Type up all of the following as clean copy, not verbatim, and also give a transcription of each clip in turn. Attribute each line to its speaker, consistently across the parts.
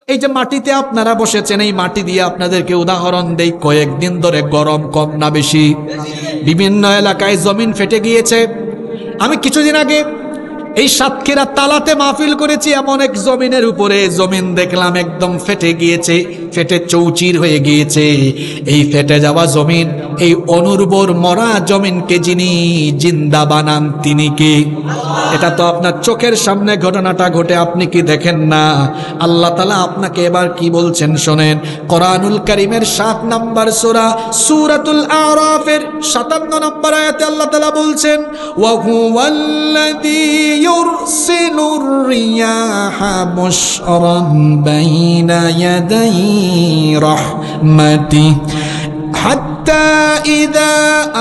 Speaker 1: এই যে মাটিতে আপনারা বসেছেন, এই মাটি দিয়ে আপনাদেরকে উদাহরণ দেই। কয়েকদিন ধরে গরম কম না বেশি? বিভিন্ন এলাকায় জমিন ফেটে গিয়েছে। আমি কিছুদিন আগে এই সাতক্ষীরা তালাতে মাহফিল করেছি। এমন এক জমিনের উপরে জমিন দেখলাম একদম ফেটে গিয়েছে, ফেটে চৌচির হয়ে গিয়েছে। এই ফেটে যাওয়া জমিন, এই অনুর্বর মরা জমিনকে যিনি জিন্দা বানান তিনি কে? এটা তো আপনার চোখের সামনে ঘটনাটা ঘটে, আপনি কি দেখেন না? আল্লাহ তাআলা আপনাকে এবার কি বলছেন শোনেন। কোরআনুল কারীমের 7 নম্বর সূরা সূরাতুল আরাফের 57 নম্বর আয়াতে আল্লাহ তাআলা বলছেন, ওয়া হুয়াল্লাযী ইউরসিলুর রিয়াহা বুশরান বাইনা ইয়াদাই রাহমাতি حتى إذا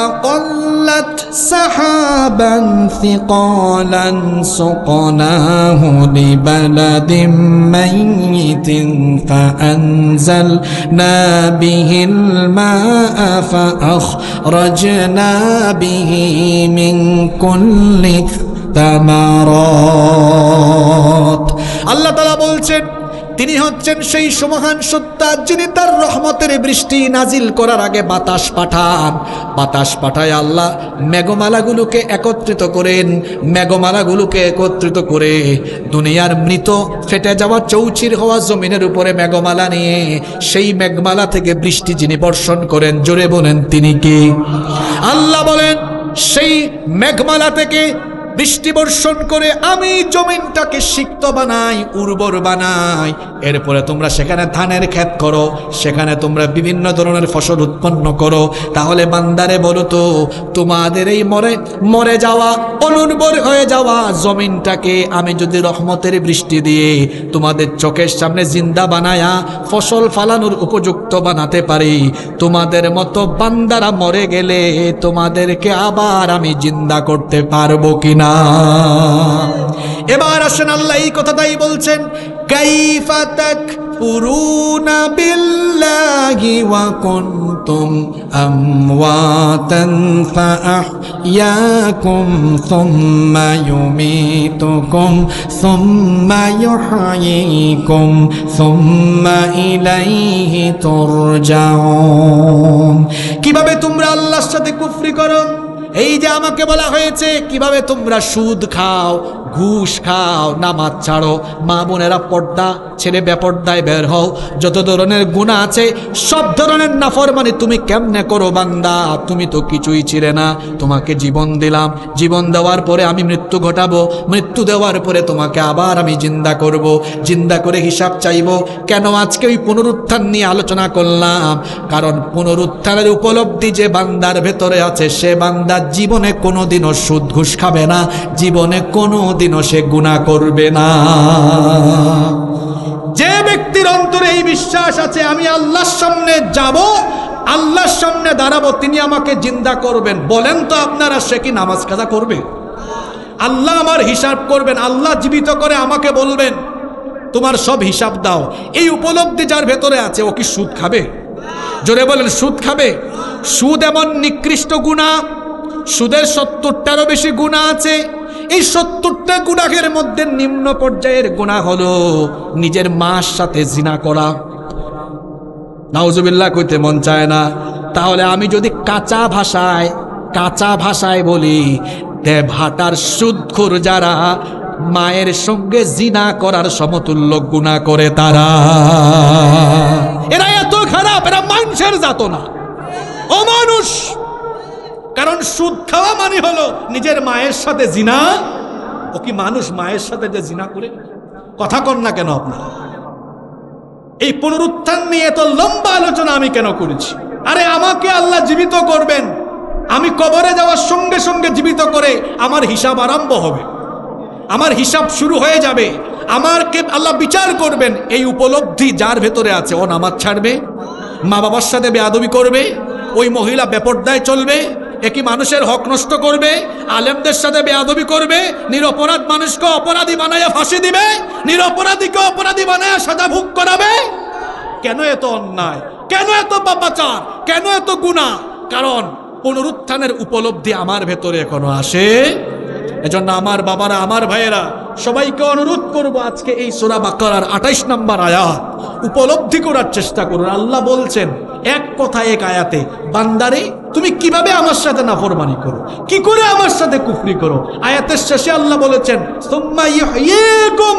Speaker 1: أقلت سحابا ثقالا سقناه لبلد ميت فأنزلنا به الماء فأخرجنا به من كل الثمرات الله تعالى বলছেন তিনি হচ্ছেন সেই সুমহান সত্তা যিনি তার রহমতের বৃষ্টি নাজিল করার আগে বাতাস পাঠান। বাতাস পাঠায় আল্লাহ মেঘমালাগুলোকে একত্রিত করেন। মেঘমালাগুলোকে একত্রিত করে দুনিয়ার মৃত ফেটে যাওয়া চৌচির হওয়া জমিনের উপরে মেঘমালা নিয়ে সেই মেঘমালা থেকে বৃষ্টি যিনি বর্ষণ করেন, জোরে বলেন তিনি কে? আল্লাহ বলেন সেই মেঘমালা থেকে বৃষ্টি বর্ষণ করে আমি জমিনটাকে সিক্ত বানাই, উর্বর বানাই। এরপরে তোমরা সেখানে ধানের ক্ষেত করো, সেখানে তোমরা বিভিন্ন ধরনের ফসল উৎপন্ন করো। তাহলে বান্দারে বলো তো, তোমাদের এই মরে যাওয়া অনুর্বর হয়ে যাওয়া জমিনটাকে আমি যদি রহমতের বৃষ্টি দিয়ে তোমাদের চোখের সামনে জিন্দা বানায়া ফসল ফালানোর উপযুক্ত বানাতে পারি, তোমাদের মতো বান্দারা মরে গেলে তোমাদেরকে আবার আমি জিন্দা করতে পারবো কিনা? এবার আসেন আল্লাহ এই কথাটাই বলছেন, কাইফা তাকফুরুনা বিল্লাহি ওয়া কুনতুম আমওয়াতান ফাআহইয়াকুম সুম্মা ইউমীতুকুম সুম্মা ইউহয়ীকুম সুম্মা ইলাইহি তুরজাউন। কিভাবে তোমরা আল্লাহর সাথে কুফরি করো? এই যে আমাকে বলা হয়েছে কিভাবে তোমরা সুদ খাও, ঘুষ খাও, নামাজ ছাড়ো, মা বোনেরা পর্দা ছেড়ে বেপর্দায় বের হও, যত ধরনের গুনাহ আছে সব ধরনের নাফরমানি তুমি কেমনে করো বান্দা? তুমি তো কিছুই ছিলে না, তোমাকে জীবন দিলাম, জীবন দেওয়ার পরে আমি মৃত্যু ঘটাবো, মৃত্যু দেওয়ার পরে তোমাকে আবার আমি জিন্দা করব, জিন্দা করে হিসাব চাইবো। কেন আজকে ওই পুনরুত্থান নিয়ে আলোচনা করলাম? কারণ পুনরুত্থানের উপলব্ধি যে বান্দার ভেতরে আছে, সে বান্দা জীবনে কোনোদিনও সুদ ঘুষ খাবে না, জীবনে কোনোদিনও সে গুনাহ করবে না। যে ব্যক্তির অন্তরে এই বিশ্বাস আছে আমি আল্লাহর সামনে যাব, আল্লাহর সামনে দাঁড়াবো, তিনি আমাকে জিন্দা করবেন, বলেন তো আপনারা সে কি নামাজ কাজা করবে? আল্লাহ আমার হিসাব করবেন, আল্লাহ জীবিত করে আমাকে বলবেন তোমার সব হিসাব দাও। এই উপলব্ধি যার ভেতরে আছে ও কি সুদ খাবে? জোরে বলেন, সুদ খাবে? সুদ এমন নিকৃষ্ট গুনাহ, সুদের 70টারও বেশি গুনাহ আছে। এই 70টা গুনাহের মধ্যে নিম্ন পর্যায়ের গুনাহ হলো নিজের মার সাথে জিনা করা। নাউজুবিল্লাহ কইতে মন চায় না। তাহলে আমি যদি কাঁচা ভাষায় বলি, দেবহাটার সুদখোর যারা মায়ের সঙ্গে জিনা করার সমতুল্য গুনাহ করে তারা, এরা এত খারাপ, এরা মানুষের জাত না, অমানুষ। কারণ সুদ খাওয়া মানে হলো নিজের মায়ের সাথে জিনা। ও কি মানুষ মায়ের সাথে যে জিনা করে? কথা কন না কেন আপনারা? এই পুনরুত্থান নিয়ে এত লম্বা আলোচনা আমি কেন করেছি? আরে আমাকে আল্লাহ জীবিত করবেন, আমি কবরে যাওয়ার সঙ্গে সঙ্গে জীবিত করে আমার হিসাব আরম্ভ হবে, আমার হিসাব শুরু হয়ে যাবে, আমাকে আল্লাহ বিচার করবেন। এই উপলব্ধি যার ভেতরে আছে, ও নামাজ ছাড়বে, মা বাবার সাথে বেয়াদবি করবে, ওই মহিলা বেপর্দায় চলবে, একই মানুষের হক নষ্ট করবে, আলেমদের সাথে বেয়াদবি করবে, নিরপরাধ মানুষকে অপরাধী বানায়া ফাঁসি দিবে, নিরপরাধীকে অপরাধী বানায়া সাজা ভোগ করাবে। কেন এত অন্যায়? কেন এত পাপাচার? কেন এত গুনাহ? কারণ পুনরুত্থানের উপলব্ধি আমার ভেতরে এখনো আসে। এজন্য আমার বাবারা, আমার ভাইয়েরা, সবাইকে অনুরোধ করব, আজকে এই সূরা বাকারার 28 নম্বর আয়াত উপলব্ধি করার চেষ্টা করুন। আল্লাহ বলছেন এক কথা এক আয়াতে, বান্দারে তুমি কিভাবে আমার সাথে নাফরমানি করো, কি করে আমার সাথে কুফরি করো। আয়াতের শেষে আল্লাহ বলেছেন সুম্মা ইহয়িকুম,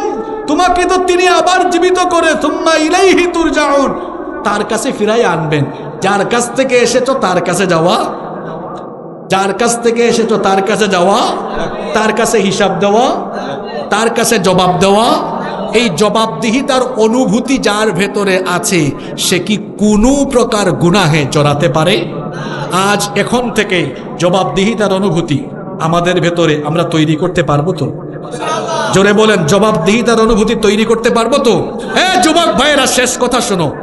Speaker 1: তোমাকে তো তিনি আবার জীবিত করে সুম্মা ইলাইহি তুরজাউন, তার কাছে ফিরাই আনবেন। যার কাছ থেকে এসেছো তার কাছে যাওয়া, যার কাছ থেকে এসেছো তার কাছে যাওয়া, তার কাছে হিসাব দেওয়া, তার কাছে জবাব দেওয়া। এই জবাবদিহিতার অনুভূতি যার ভেতরে আছে সে কি কোনো প্রকার গুনাহে জড়াতে পারে? আজ এখন থেকে জবাবদিহিতার অনুভূতি আমাদের ভেতরে আমরা তৈরি করতে পারবো তো? জোরে বলেন, জবাবদিহিতার অনুভূতি তৈরি করতে পারবো তো? হ্যাঁ যুবক ভাইয়েরা, শেষ কথা শোনো।